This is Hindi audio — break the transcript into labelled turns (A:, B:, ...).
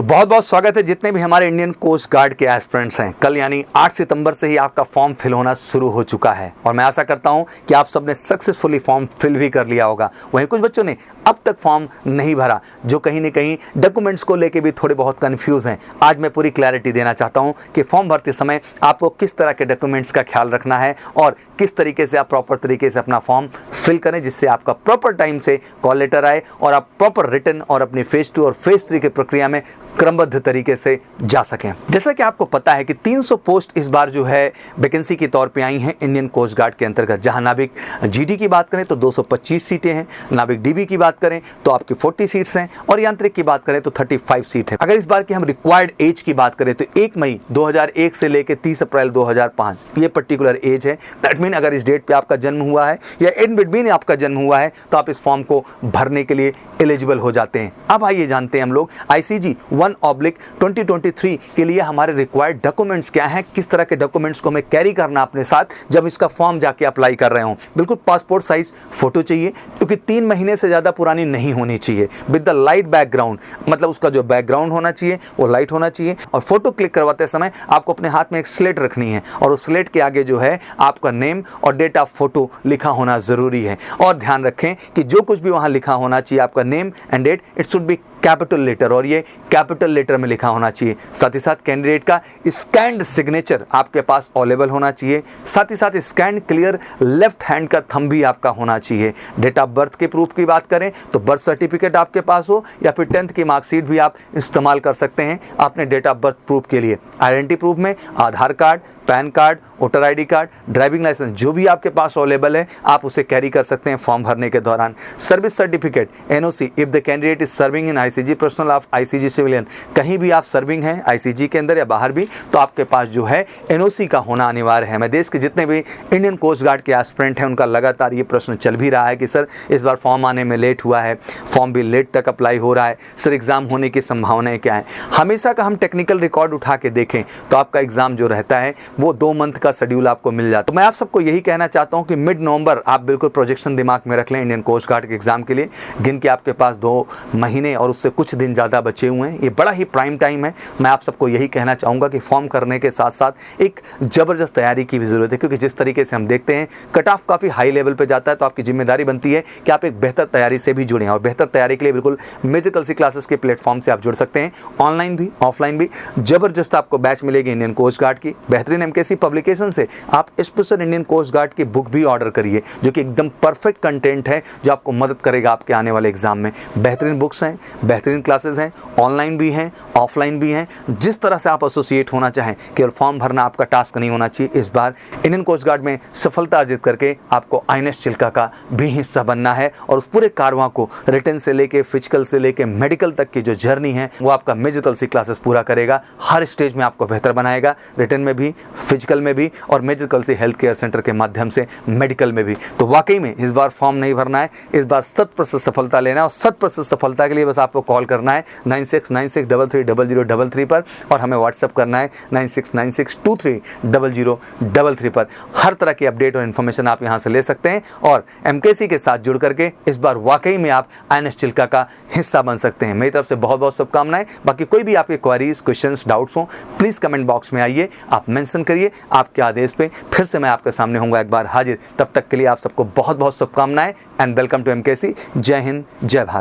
A: तो बहुत बहुत स्वागत है जितने भी हमारे इंडियन कोस्ट गार्ड के एस्पिरेंट्स हैं। कल यानी 8 सितंबर से ही आपका फॉर्म फिल होना शुरू हो चुका है और मैं आशा करता हूं कि आप सबने सक्सेसफुली फॉर्म फिल भी कर लिया होगा। वहीं कुछ बच्चों ने अब तक फॉर्म नहीं भरा, जो कहीं न कहीं डॉक्यूमेंट्स को लेके भी थोड़े बहुत कन्फ्यूज़ हैं। आज मैं पूरी क्लैरिटी देना चाहता हूँ कि फॉर्म भरते समय आपको किस तरह के डॉक्यूमेंट्स का ख्याल रखना है और किस तरीके से आप प्रॉपर तरीके से अपना फॉर्म फिल करें, जिससे आपका प्रॉपर टाइम से कॉल लेटर आए और आप प्रॉपर रिटन और अपनी फेज 2 और फेज 3 की प्रक्रिया में क्रमबद्ध तरीके से जा सकें। जैसा कि आपको पता है कि 300 पोस्ट इस बार जो है वैकेंसी के तौर पे आई हैं इंडियन कोस्ट गार्ड के अंतर्गत। जहां नाविक जीडी की बात करें तो 225 सीटें हैं, नाविक डीबी की बात करें तो आपकी 40 सीट्स हैं और यांत्रिक की बात करें तो 35 सीट है। अगर इस बार की हम रिक्वायर्ड एज की बात करें तो 1 मई 2001 से लेकर 30 अप्रैल 2005 ये पर्टिकुलर एज है। दैट मीन अगर इस डेट पे आपका जन्म हुआ है या इन बिटवीन आपका जन्म हुआ है तो आप इस फॉर्म को भरने के लिए एलिजिबल हो जाते हैं। अब आइए जानते हैं हम लोग ICG 1/2023 के लिए हमारे रिक्वायर्ड डॉक्यूमेंट्स क्या हैं, किस तरह के डॉक्यूमेंट्स को हमें कैरी करना अपने साथ जब इसका फॉर्म जाके अप्लाई कर रहे हो। बिल्कुल पासपोर्ट साइज फोटो चाहिए, क्योंकि 3 महीने से ज़्यादा पुरानी नहीं होनी चाहिए, विद द लाइट बैकग्राउंड, मतलब उसका जो बैकग्राउंड होना चाहिए वो लाइट होना चाहिए। और फोटो क्लिक करवाते समय आपको अपने हाथ में एक स्लेट रखनी है और उस स्लेट के आगे जो है आपका नेम और डेट ऑफ फोटो लिखा होना ज़रूरी है। और ध्यान रखें कि जो कुछ भी वहाँ लिखा होना चाहिए, आपका name and date, it should be capital letter, और ये कैपिटल लेटर में लिखा होना चाहिए। साथ ही साथ कैंडिडेट का स्कैन्ड सिग्नेचर आपके पास अवेलेबल होना चाहिए। साथ ही साथ स्कैन क्लियर लेफ्ट हैंड का थंब भी आपका होना चाहिए। डेट ऑफ बर्थ के प्रूफ की बात करें तो बर्थ सर्टिफिकेट आपके पास हो या फिर 10th की मार्कशीट भी आप इस्तेमाल कर सकते हैं अपने डेट ऑफ बर्थ प्रूफ के लिए। आइडेंटिटी प्रूफ में Aadhaar card, PAN card, voter ID card, driving licence जो भी आपके पास अवेलेबल है आप उसे कैरी कर सकते हैं फॉर्म भरने के दौरान। Service certificate NOC if the candidate is serving in ICG personal of ICG civilian, कहीं भी आप सर्विंग हैं ICG के अंदर या बाहर भी तो आपके पास जो है NOC का होना अनिवार्य है। मैं देश के जितने भी इंडियन कोस्ट गार्ड के एस्पिरेंट हैं उनका लगातार ये प्रश्न चल भी रहा है कि सर इस बार फॉर्म आने में लेट हुआ है, फॉर्म भी लेट तक अप्लाई हो रहा है, सर एग्ज़ाम होने की संभावनाएँ क्या है। हमेशा का हम टेक्निकल रिकॉर्ड उठा के देखें तो आपका एग्ज़ाम जो रहता है वो 2 मंथ का शेड्यूल आपको मिल जाता है। तो मैं आप सबको यही कहना चाहता हूं कि मिड नवंबर आप बिल्कुल प्रोजेक्शन दिमाग में रख लें इंडियन कोस्ट गार्ड के एग्जाम के लिए, गिन के आपके पास 2 महीने और उससे कुछ दिन ज़्यादा बचे हुए हैं। ये बड़ा ही प्राइम टाइम है। मैं आप सबको यही कहना चाहूँगा कि फॉर्म करने के साथ साथ एक ज़बरदस्त तैयारी की भी ज़रूरत है, क्योंकि जिस तरीके से हम देखते हैं कट ऑफ काफ़ी हाई लेवल पर जाता है, तो आपकी जिम्मेदारी बनती है कि आप एक बेहतर तैयारी से भी जुड़ें। और बेहतर तैयारी के लिए बिल्कुल मेजर कलसी क्लासेस के प्लेटफॉर्म से आप जुड़ सकते हैं, ऑनलाइन भी ऑफलाइन भी। ज़बरदस्त आपको बैच मिलेगी इंडियन कोस्ट गार्ड की। बेहतरीन MKC पब्लिकेशन से आप स्पेशल इंडियन कोस्ट गार्ड की बुक भी ऑर्डर करिए, जो कि एकदम परफेक्ट कंटेंट है जो आपको मदद करेगा आपके आने वाले एग्जाम में। बेहतरीन बुक्स हैं, बेहतरीन क्लासेस हैं, ऑनलाइन भी हैं, ऑफलाइन भी हैं। जिस तरह से आप एसोसिएट होना चाहें, केवल फॉर्म भरना आपका टास्क नहीं होना चाहिए। इस बार इंडियन कोस्ट गार्ड में सफलता अर्जित करके आपको INS चिल्का का भी हिस्सा बनना है और उस पूरे कारवां को रिटन से लेके फिजिकल से लेके मेडिकल तक की जो जर्नी है वो आपका मेजर कलसी क्लासेस पूरा करेगा। हर स्टेज में आपको बेहतर बनाएगा, रिटन में भी, फिजिकल में भी और मेजर कलसी हेल्थ केयर सेंटर के माध्यम से मेडिकल में भी। तो वाकई में इस बार फॉर्म नहीं भरना है, इस बार 100% सफलता लेना है और 100% सफलता के लिए बस आपको कॉल करना है 9696330033 पर और हमें व्हाट्सअप करना है 9696230033 पर। हर तरह की अपडेट और इन्फॉर्मेशन आप यहां से ले सकते हैं और MKC के साथ जुड़ करके इस बार वाकई में आप INS चिल्का का हिस्सा बन सकते हैं। मेरी तरफ से बहुत बहुत शुभकामनाएं। बाकी कोई भी आपके क्वेरीज, क्वेश्चंस, डाउट्स हो प्लीज़ कमेंट बॉक्स में आइए, आप मेंशन करिए। आपके आदेश पे फिर से मैं आपके सामने होऊंगा एक बार हाजिर। तब तक के लिए आप सबको बहुत बहुत शुभकामनाएं एंड वेलकम टू MKC। जय हिंद, जय भारत।